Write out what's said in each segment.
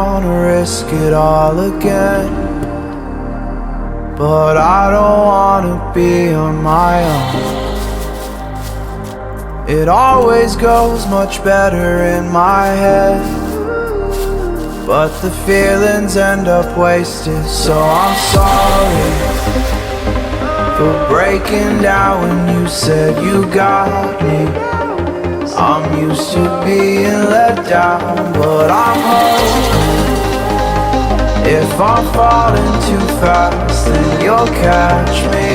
wanna risk it all again, but I don't wanna be on my own. It always goes much better in my head, but the feelings end up wasted. So I'm sorry for breaking down when you said you got me. I'm used to being let down, but I'm hoping if I'm falling too fast, then you'll catch me.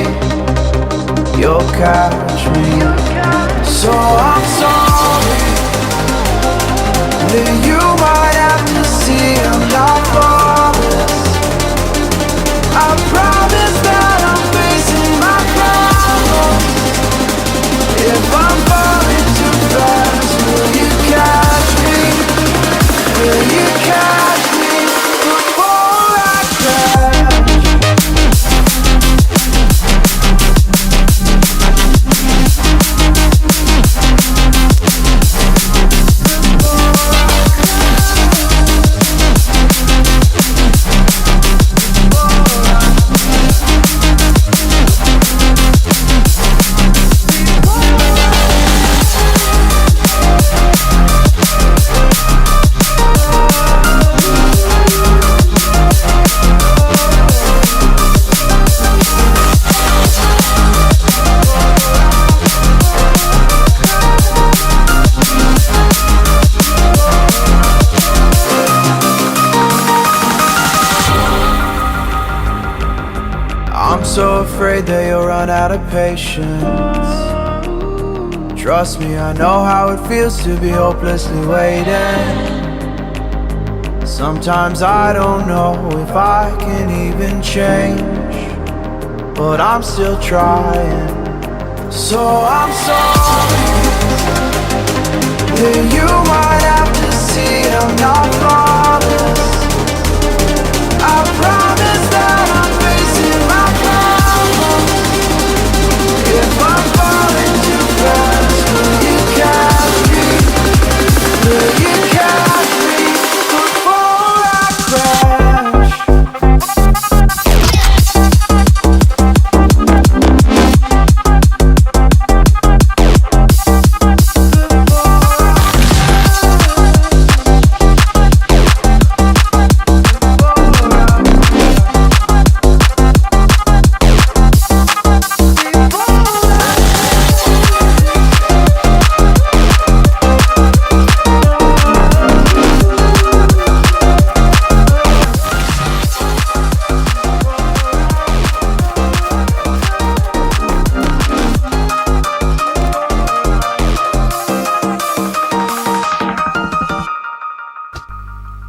You'll catch me. So I'm sorry that you might have to see I'm not flawless. I promise that I'm facing my problems. If I'm falling too fast, will you catch me? Will you catch me before I crash? I'm so afraid that you'll run out of patience. Trust me, I know how it feels to be hopelessly waiting. Sometimes I don't know if I can even change, but I'm still trying. So I'm sorry that you might have to see I'm not flawless. I promise that I'm facing my problems. If I'm falling too fast, will you catch me? Will you catch me before I crash?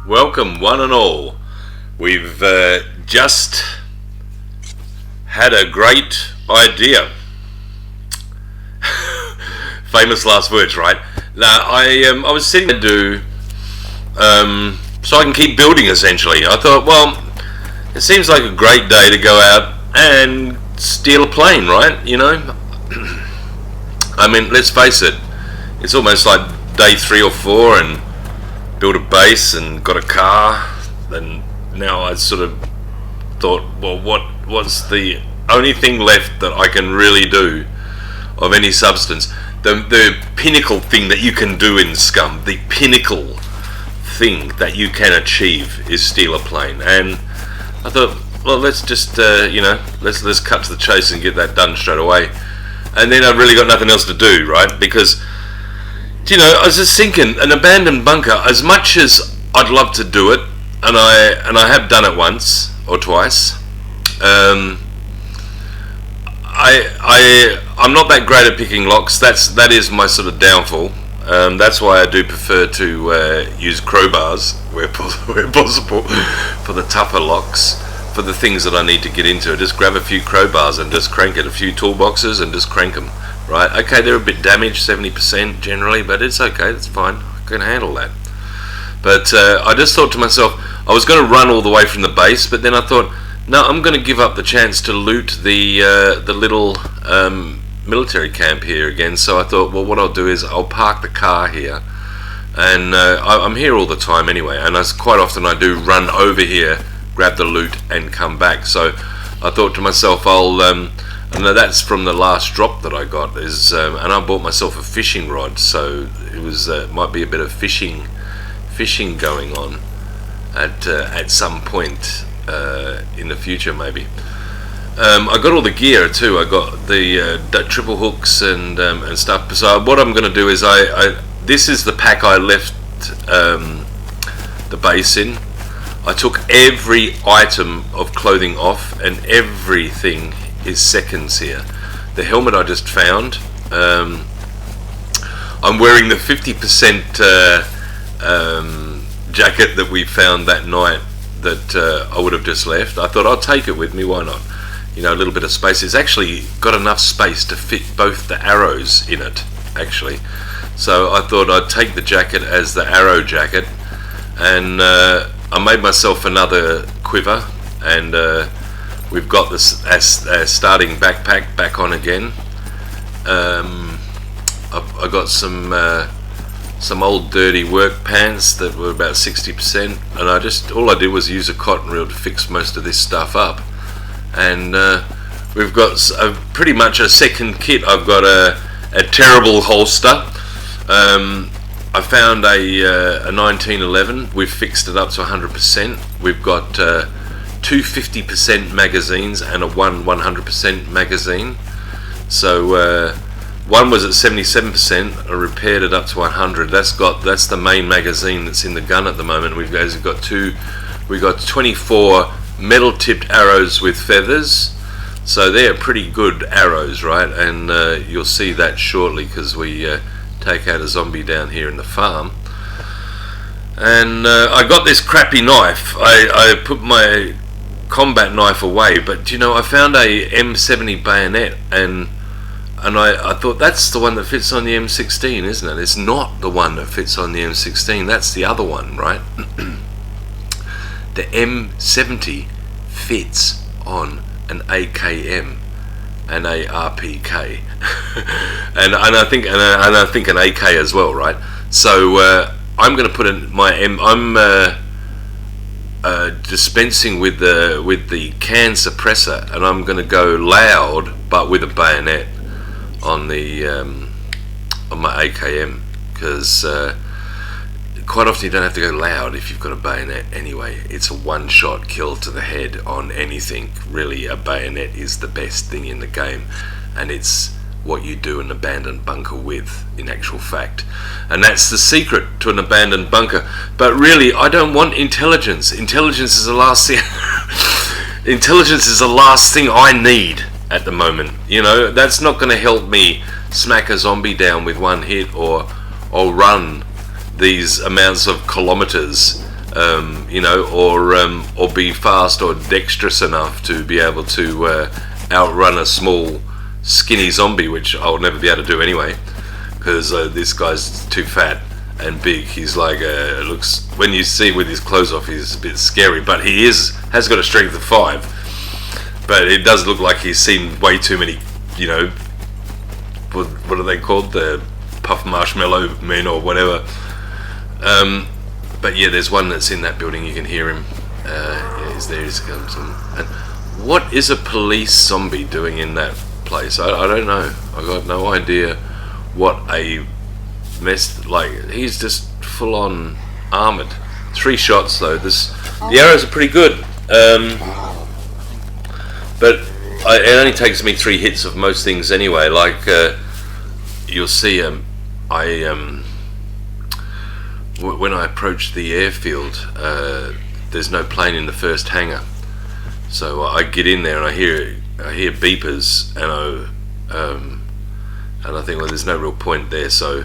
Welcome, one and all. We've just had a great idea. Famous last words, right? Now, I was sitting to do so I can keep building. Essentially, I thought, well, it seems like a great day to go out and steal a plane, right? You know, I mean, let's face it, it's almost like day 3 or 4 and built a base and got a car, and now I sort of thought, well, what's the only thing left that I can really do of any substance? The pinnacle thing that you can do in Scum, the pinnacle thing that you can achieve is steal a plane. And I thought, well, let's just let's cut to the chase and get that done straight away. And then I've really got nothing else to do, right? Because, you know, I was just thinking, an abandoned bunker, as much as I'd love to do it, and I have done it once or twice, I'm not that great at picking locks. That is my sort of downfall. That's why I do prefer to use crowbars where possible for the tougher locks, for the things that I need to get into. Just grab a few crowbars and just crank it, a few toolboxes and just crank them. Right, okay, they're a bit damaged, 70% generally, but it's okay, that's fine, I can handle that. But I just thought to myself, I was going to run all the way from the base, but then I thought, no, I'm going to give up the chance to loot the little military camp here again. So I thought, well, what I'll do is I'll park the car here, and I'm here all the time anyway, and quite often I do run over here, grab the loot and come back. So I thought to myself, and that's from the last drop that I got, and I bought myself a fishing rod, so it was might be a bit of fishing going on at some point in the future maybe. I got all the gear too. I got the triple hooks and stuff. So what I'm going to do is this is the pack I left the base in. I took every item of clothing off, and everything is seconds here. The helmet I just found. I'm wearing the 50% jacket that we found that night that I would have just left. I thought I'll take it with me. Why not? You know, a little bit of space. It's actually got enough space to fit both the arrows in it, actually. So I thought I'd take the jacket as the arrow jacket, and I made myself another quiver, and we've got this starting backpack back on again. I got some old dirty work pants that were about 60%, and all I did was use a cotton reel to fix most of this stuff up. And we've got pretty much a second kit. I've got a terrible holster. I found a 1911. We've fixed it up to 100%. We've got two 50% magazines and a 100% magazine. So one was at 77%. I repaired it up to 100. That's the main magazine that's in the gun at the moment. We've got 24 metal tipped arrows with feathers, so they're pretty good arrows, right? And you'll see that shortly, because we take out a zombie down here in the farm. And I got this crappy knife. I put my combat knife away, but you know, I found a M70 bayonet, and I thought that's the one that fits on the M16, isn't it? It's not the one that fits on the M16. That's the other one, right? The M70 fits on an AKM and a RPK, and I think an AK as well, right? So I'm going to put in my I'm dispensing with the can suppressor, and I'm going to go loud, but with a bayonet on my AKM, because quite often you don't have to go loud if you've got a bayonet anyway. It's a one-shot kill to the head on anything. Really, a bayonet is the best thing in the game, and it's what you do an abandoned bunker with, in actual fact. And that's the secret to an abandoned bunker. But really, I don't want intelligence. Intelligence is the last thing intelligence is the last thing I need at the moment. You know, that's not going to help me smack a zombie down with one hit, or run these amounts of kilometers, you know, or be fast or dexterous enough to be able to outrun a small skinny zombie, which I'll never be able to do anyway, because this guy's too fat and big. He's like looks, when you see with his clothes off, he's a bit scary, but he has got a strength of 5, but it does look like he's seen way too many, you know, what are they called, the puff marshmallow men or whatever. But yeah, there's one that's in that building. You can hear him. Yeah, he's there. He's comes. And what is a police zombie doing in that place? I don't know. I got no idea what a mess. Like, he's just full on armored. 3 shots though. The arrows are pretty good. But it only takes me 3 hits of most things anyway. Like you'll see, when I approach the airfield, there's no plane in the first hangar, so I get in there and I hear beepers, and I think, well, there's no real point there, so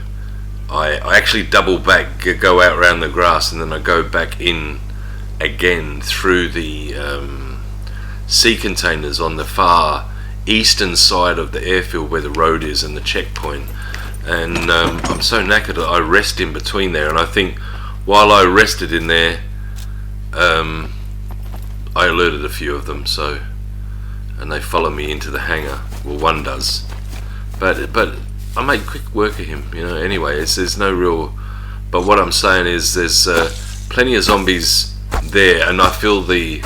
I actually double back, go out around the grass, and then I go back in again through the sea containers on the far eastern side of the airfield where the road is and the checkpoint. And I'm so knackered that I rest in between there, and I think while I rested in there, I alerted a few of them, and they follow me into the hangar. Well, one does, but I made quick work of him, you know. Anyway, there's no real But what I'm saying is there's plenty of zombies there, and I feel the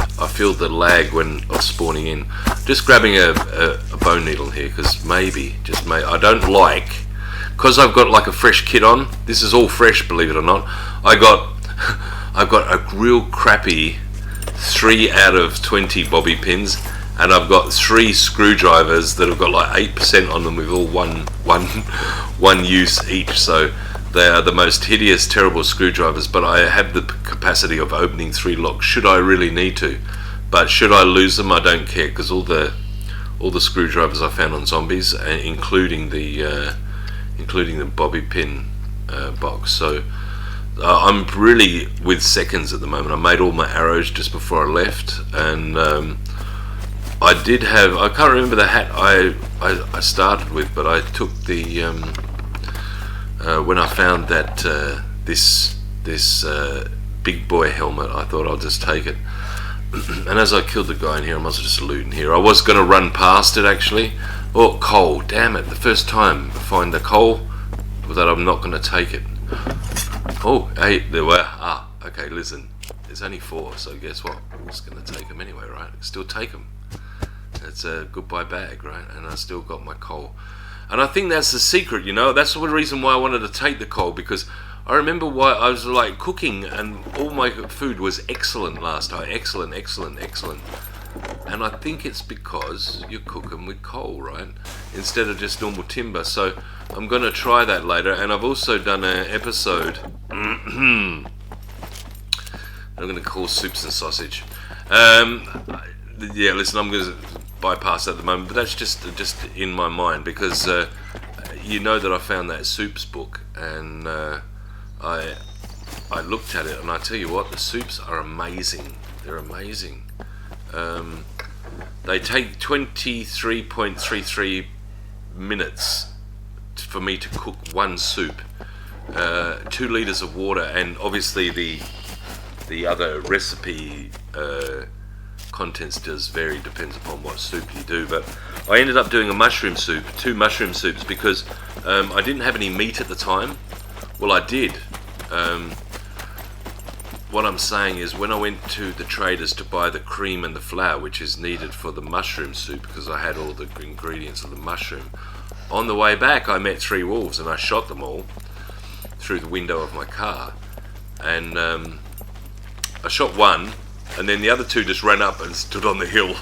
lag of spawning in. Just grabbing a bone needle here, because maybe, I don't like, because I've got like a fresh kit on. This is all fresh, believe it or not. I've got a real crappy 3 out of 20 bobby pins, and I've got 3 screwdrivers that have got like 8% on them, with all one use each. So they are the most hideous, terrible screwdrivers, but I have the capacity of opening 3 locks should I really need to. But should I lose them, I don't care, because all the screwdrivers I found on zombies, including the bobby pin box. So I'm really with seconds at the moment. I made all my arrows just before I left, and I did have, I can't remember the hat I started with, but I took the when I found that this big boy helmet, I thought I'll just take it. And as I killed the guy in here, I must have just loot in here. I was going to run past it actually. Oh, coal, damn it, the first time I find the coal, that I'm not going to take it. Oh, hey, there were, okay, listen, there's only 4, so guess what, I'm just going to take them anyway, right? Still take them. It's a goodbye bag, right? And I still got my coal. And I think that's the secret, you know. That's the reason why I wanted to take the coal, because I remember why I was like cooking, and all my food was excellent last time. Excellent. And I think it's because you're cooking with coal, right? Instead of just normal timber. So I'm going to try that later. And I've also done an episode I'm going to call Soups and Sausage. Yeah, listen, I'm going to bypass that at the moment, but that's just in my mind, because you know that I found that soups book, and I looked at it, and I tell you what, the soups are amazing. They're amazing. They take 23.33 minutes for me to cook one soup, 2 liters of water, and obviously the other recipe contents does vary, depends upon what soup you do. But I ended up doing a mushroom soup, 2 mushroom soups, because I didn't have any meat at the time. Well, I did. What I'm saying is, when I went to the traders to buy the cream and the flour which is needed for the mushroom soup, because I had all the ingredients of the mushroom, on the way back I met 3 wolves, and I shot them all through the window of my car. And I shot one, and then the other 2 just ran up and stood on the hill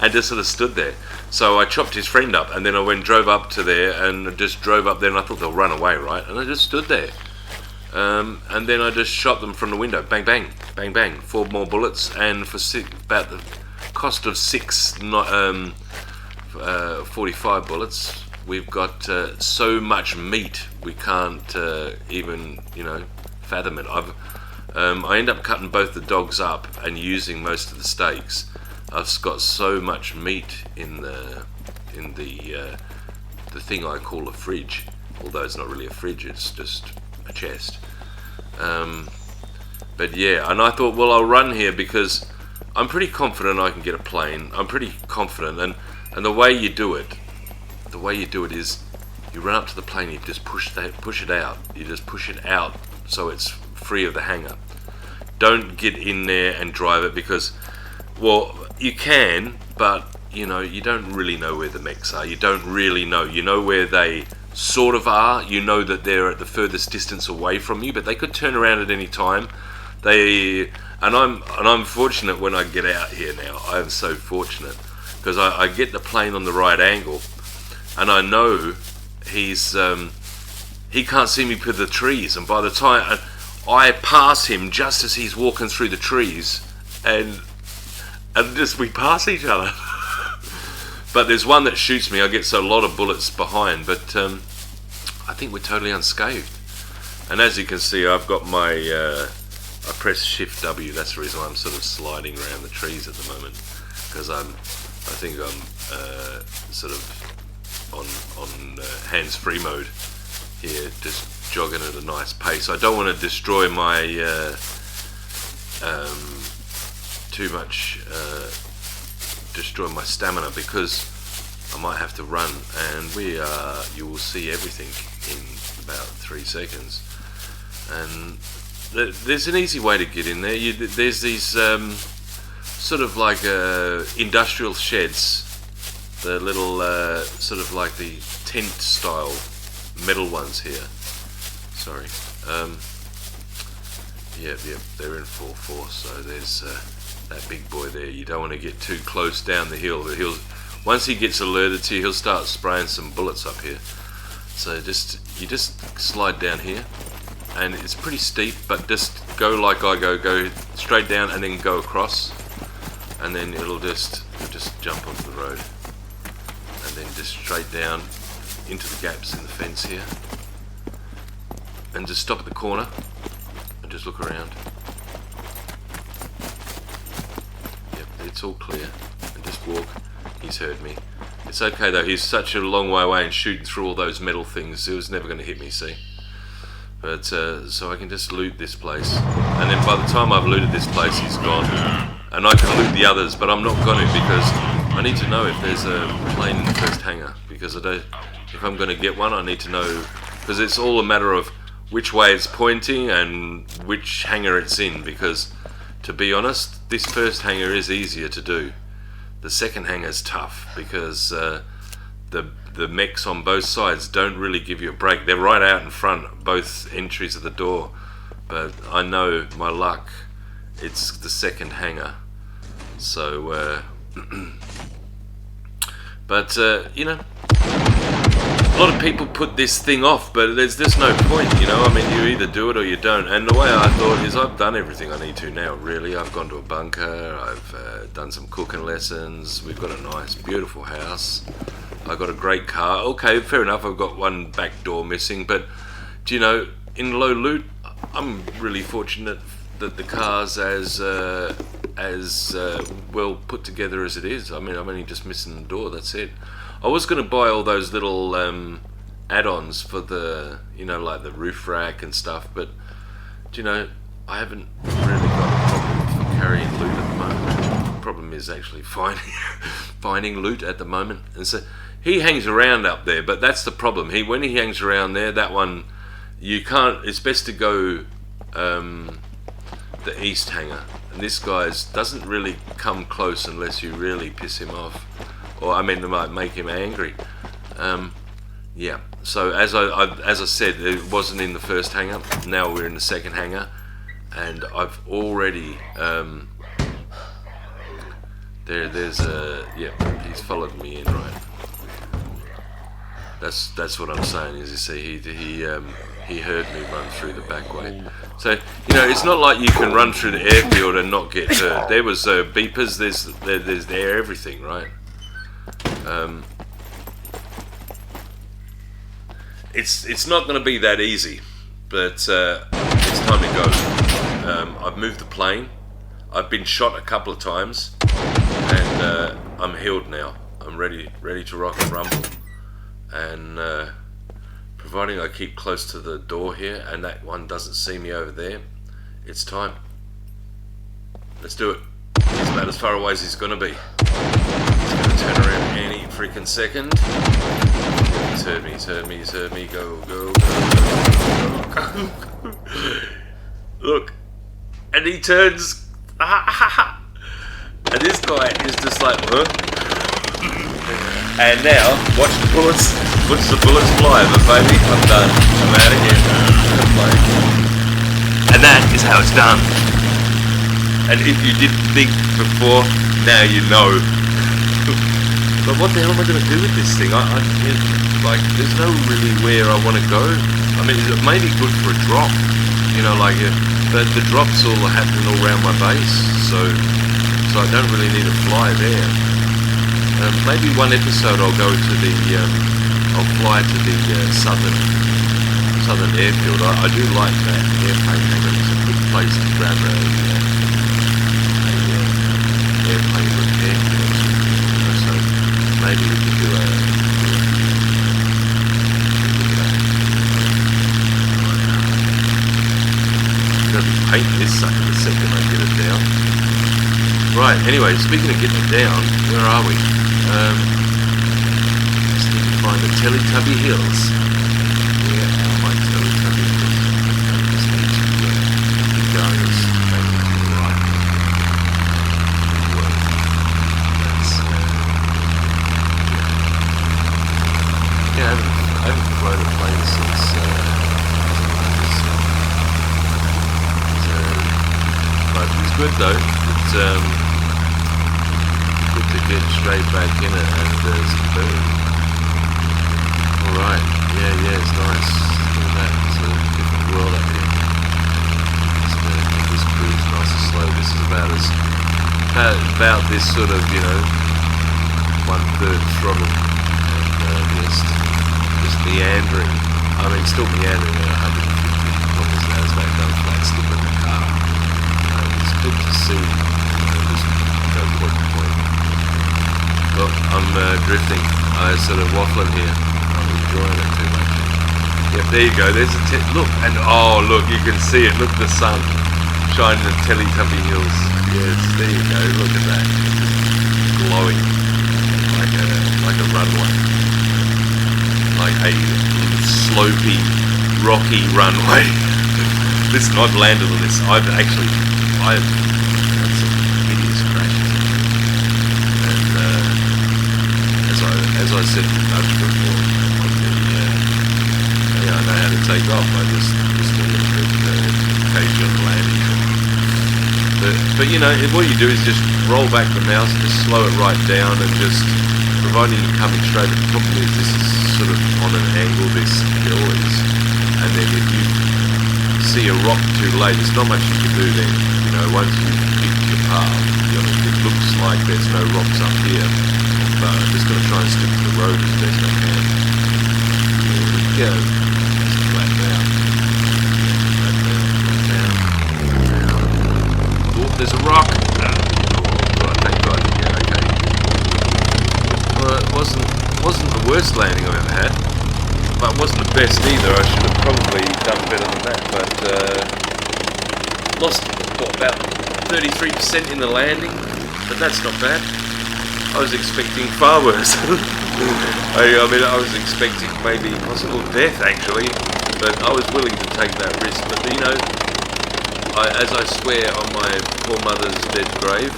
and just sort of stood there. So I chopped his friend up, and then I drove up to there, and just drove up there, and I thought they'll run away, right? And I just stood there. And then I just shot them from the window. Bang, bang, bang, bang. 4 more bullets, and for about the cost of 6 45 bullets, we've got so much meat we can't even, fathom it. I end up cutting both the dogs up and using most of the steaks. I've got so much meat in the thing I call a fridge, although it's not really a fridge, it's just a chest. But yeah, and I thought, well, I'll run here because I'm pretty confident I can get a plane. I'm pretty confident, and the way you do it is you run up to the plane, you just push it out. You just push it out so it's free of the hanger. Don't get in there and drive it, because, well, you can, but you don't really know where the mechs are. You don't really know. You know where they sort of are. You know that they're at the furthest distance away from you, but they could turn around at any time. I'm fortunate when I get out here now. I am so fortunate, because I get the plane on the right angle, and I know he can't see me through the trees, and by the time I pass him just as he's walking through the trees, and just we pass each other. But there's one that shoots me. I get a lot of bullets behind, but I think we're totally unscathed. And as you can see, I've got my I press Shift W. That's the reason why I'm sort of sliding around the trees at the moment, because I think I'm sort of on hands-free mode here, just jogging at a nice pace. I don't want to destroy my destroy my stamina, because I might have to run, and you will see everything in about 3 seconds. And there's an easy way to get in there. There's these sort of like industrial sheds, the little sort of like the tent style metal ones here. Sorry. Yeah, they're in full force. So there's that big boy there. You don't want to get too close down the hill. Once he gets alerted to you, he'll start spraying some bullets up here. So you just slide down here, and it's pretty steep, but just go like I go straight down and then go across, and then you'll just jump onto the road, and then just straight down into the gaps in the fence here, and just stop at the corner and just look around. Yep, it's all clear, and just walk. He's heard me. It's okay though, he's such a long way away and shooting through all those metal things, he was never going to hit me, see? But, so I can just loot this place. And then by the time I've looted this place, he's gone. And I can loot the others, but I'm not going to, because I need to know if there's a plane in the first hangar. Because if I'm going to get one, I need to know, because it's all a matter of which way it's pointing and which hangar it's in. Because, to be honest, this first hangar is easier to do. The second hangar's tough because the mechs on both sides don't really give you a break. They're right out in front, both entries of the door. But I know my luck, it's the second hangar. So, but you know, a lot of people put this thing off, but there's no point, you know. I mean, you either do it or you don't. And the way I thought is, I've done everything I need to now, really. I've gone to a bunker, I've done some cooking lessons, we've got a nice, beautiful house, I've got a great car. Okay, fair enough, I've got one back door missing, but, do you know, in low loot, I'm really fortunate that the car's as well put together as it is. I mean, I'm only just missing the door, that's it. I was going to buy all those little add-ons for the, you know, like the roof rack and stuff, but, do you know, I haven't really got a problem for carrying loot at the moment. The problem is actually finding loot at the moment. And so he hangs around up there, but that's the problem. When he hangs around there, that one, you can't, it's best to go the east hangar. And this guy doesn't really come close unless you really piss him off. Or I mean, it might make him angry. Yeah. So as I said, it wasn't in the first hangar. Now we're in the second hangar, and I've already there's a he's followed me in, right. That's what I'm saying. Is you see, he heard me run through the back way. So you know, it's not like you can run through the airfield and not get hurt. There was beepers. There's everything, right. It's not going to be that easy, but it's time to go. I've moved the plane. I've been shot a couple of times, and I'm healed now. I'm ready to rock and rumble. And providing I keep close to the door here, and that one doesn't see me over there, it's time. Let's do it. He's about as far away as he's going to be. Turn around any freaking second. He's heard me, go. Look, and he turns, and this guy is just like, huh? And now, watch the bullets fly, but baby, I'm done, I'm out of here. And that is how it's done. And if you didn't think before, now you know. But what the hell am I going to do with this thing? There's no really where I want to go. I mean, it may be good for a drop, you know, but the drops all are happening all around my base, so I don't really need to fly there. Maybe one episode I'll go to I'll fly to the southern airfield. I do like that airplane hangar. It's a good place to grab a airplane repair field. So maybe we could do a I'm going to be painting this sucker the second I get it down. Right, anyway, speaking of getting it down, where are we? Just need to find the Teletubby Hills. Where are my Teletubby Hills? I just need going as right. That's yeah. I haven't flown a plane since. But it's good though. It's good to get straight back in it and boom. Alright, yeah, it's nice. Look at that, it's a different world up here. Just get this cruise nice and slow. This is about this sort of, 1/3 throttle and just meandering. I mean, still meandering at 150 kilometers an hour. It's back down flat, stick in the car. It's good to see, just go point to point. Look, I'm drifting. I sort of waffling here. I'm enjoying it too much. Yep, there you go. There's a look, and oh look, you can see it. Look, the sun shining the Teletubby hills. Yes, there you go. Look at that, just glowing like a runway, like a slopey, rocky runway. Listen, I've landed on this. I've had some hideous crashes, and as I said to Dutch before, I know how to take off. I just a little bit occasional landing. But what you do is just roll back the mouse, just slow it right down, and just providing you're coming straight. The problem is this is sort of on an angle. This hill is, and then if you see a rock too late, there's not much you can do then. Once you've picked your path, it looks like there's no rocks up here, but I'm just going to try and stick to the road as best I can. Here we go. Just flat down. Oh, there's a rock. Right, thank God. Yeah, okay. Well, it wasn't the worst landing I've ever had. But it wasn't the best either. I should have probably done better than that. But lost about 33% in the landing, but that's not bad. I was expecting far worse. I was expecting maybe possible death actually, but I was willing to take that risk. But as I swear on my poor mother's dead grave,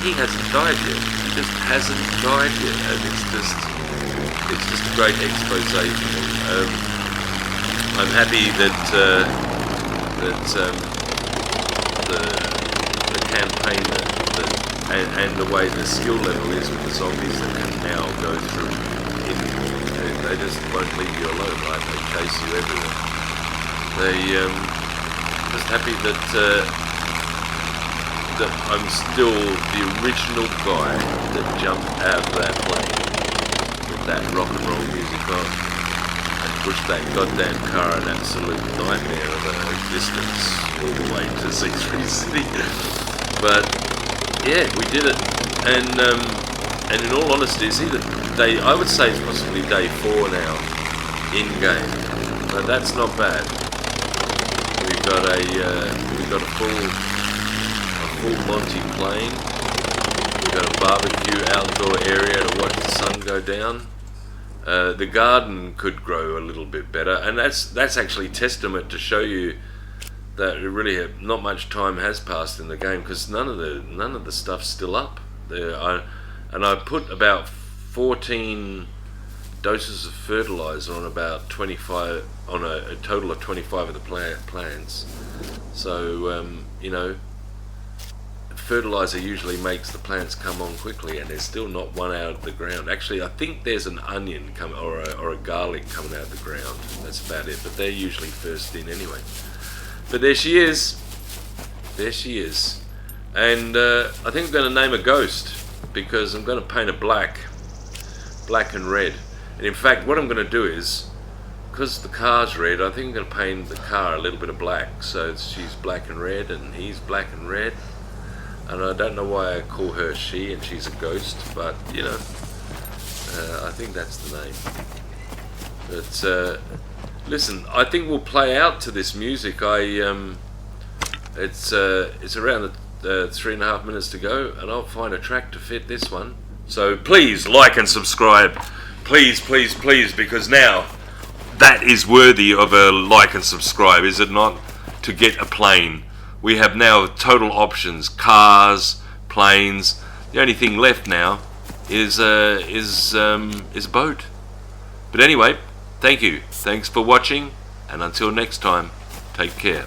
he hasn't died yet. He just hasn't died yet, and it's just a great expose for me. I'm happy that the campaign and the way the skill level is with the zombies that can now go through they just won't leave you alone, right? They chase you everywhere. Just happy that I'm still the original guy that jumped out of that plane with that rock and roll music on and pushed that goddamn car an absolute nightmare of a distance all the way to C3 City. But yeah, we did it, and in all honesty, it's either I would say it's possibly day 4 now in game, but that's not bad. We've got a full Monty plane. We've got a barbecue outdoor area to watch the sun go down. The garden could grow a little bit better, and that's actually testament to show you that really not much time has passed in the game, because none of the stuff's still up there. I put about 14 doses of fertilizer on about 25 on a total of 25 of the plants. So fertilizer usually makes the plants come on quickly, and there's still not one out of the ground. Actually, I think there's an onion or a garlic coming out of the ground. That's about it, but they're usually first in anyway. But there she is, and I think I'm going to name a ghost, because I'm going to paint her black and red. And in fact, what I'm going to do is, because the car's red, I think I'm going to paint the car a little bit of black, so she's black and red and he's black and red. And I don't know why I call her she and she's a ghost, but I think that's the name. But listen, I think we'll play out to this music. It's around 3.5 minutes to go, and I'll find a track to fit this one. So please like and subscribe, please, because now that is worthy of a like and subscribe, is it not? To get a plane We have now total options: cars, planes. The only thing left now is a boat. But anyway, thank you. Thanks for watching, and until next time, take care.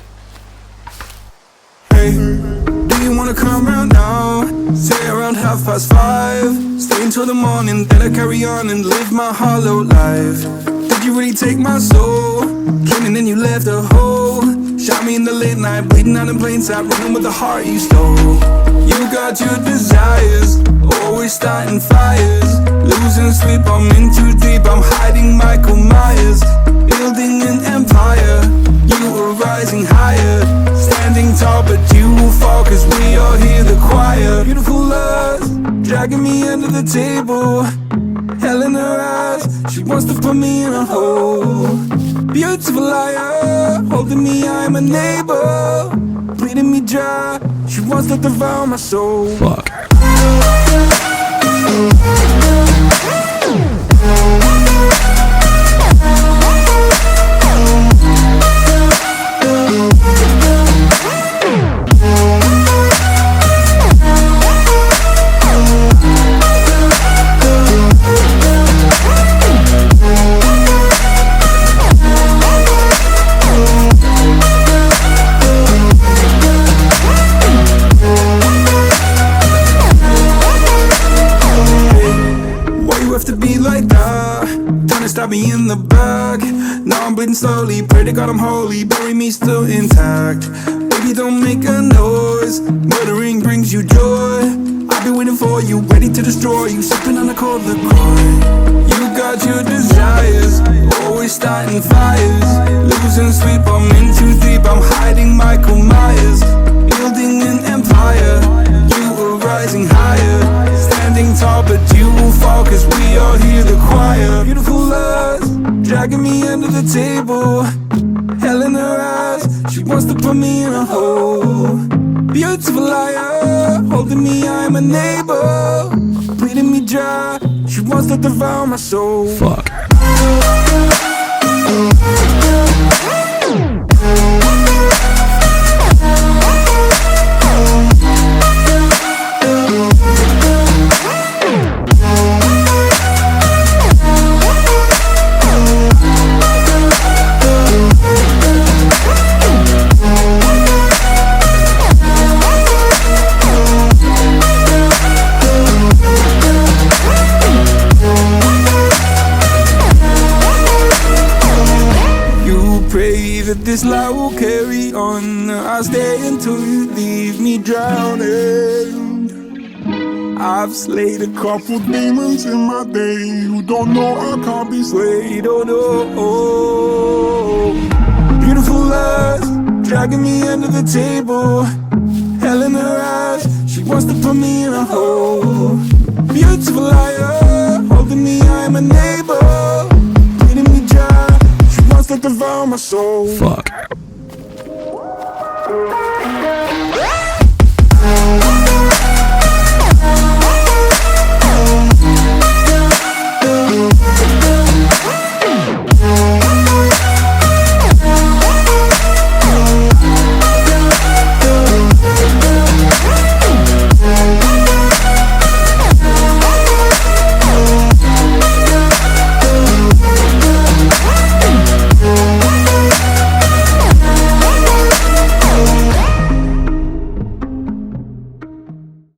Hey, do you wanna come round now? Say around 5:30. Stay until the morning, then I carry on and live my hollow life. Did you really take my soul? Came and then you left a hole. Shot me in the late night, bleeding out in plain sight, running with the heart you stole. You got your desires, always starting fires. Losing sleep, I'm in too deep, I'm hiding Michael Myers. Building an empire, you were rising higher. Standing tall, but you will fall, cause we all hear the choir. Beautiful lust, dragging me under the table. Hell in her eyes, she wants to put me in a hole. Beautiful liar, holding me, I'm a neighbor. Bleeding me dry, she wants to devour my soul. Fuck. Stab me in the back. Now I'm bleeding slowly. Pray to God I'm holy. Bury me still intact. Baby, don't make a noise. Murdering brings you joy. I've been waiting for you, ready to destroy you. Sipping on a cold liqueur. You got your desires, always starting fires. Losing sleep, I'm in too deep, I'm hiding Michael Myers. Building an empire, you were rising higher. Standing tall, but you will fall, cause we all hear the choir. Beautiful lust, dragging me under the table. Hell in her eyes, she wants to put me in a hole. Beautiful liar, holding me, I'm a neighbor. Bleeding me dry, she wants to devour my soul. Fuck. That this life will carry on. I'll stay until you leave me drowning. I've slayed a couple demons in my day who don't know I can't be slayed. Oh no. Beautiful lust, dragging me under the table. Hell in her eyes, she wants to put me in a hole. Beautiful liar, holding me, I'm a neighbor. Bleeding me dry, to devour my soul. Fuck.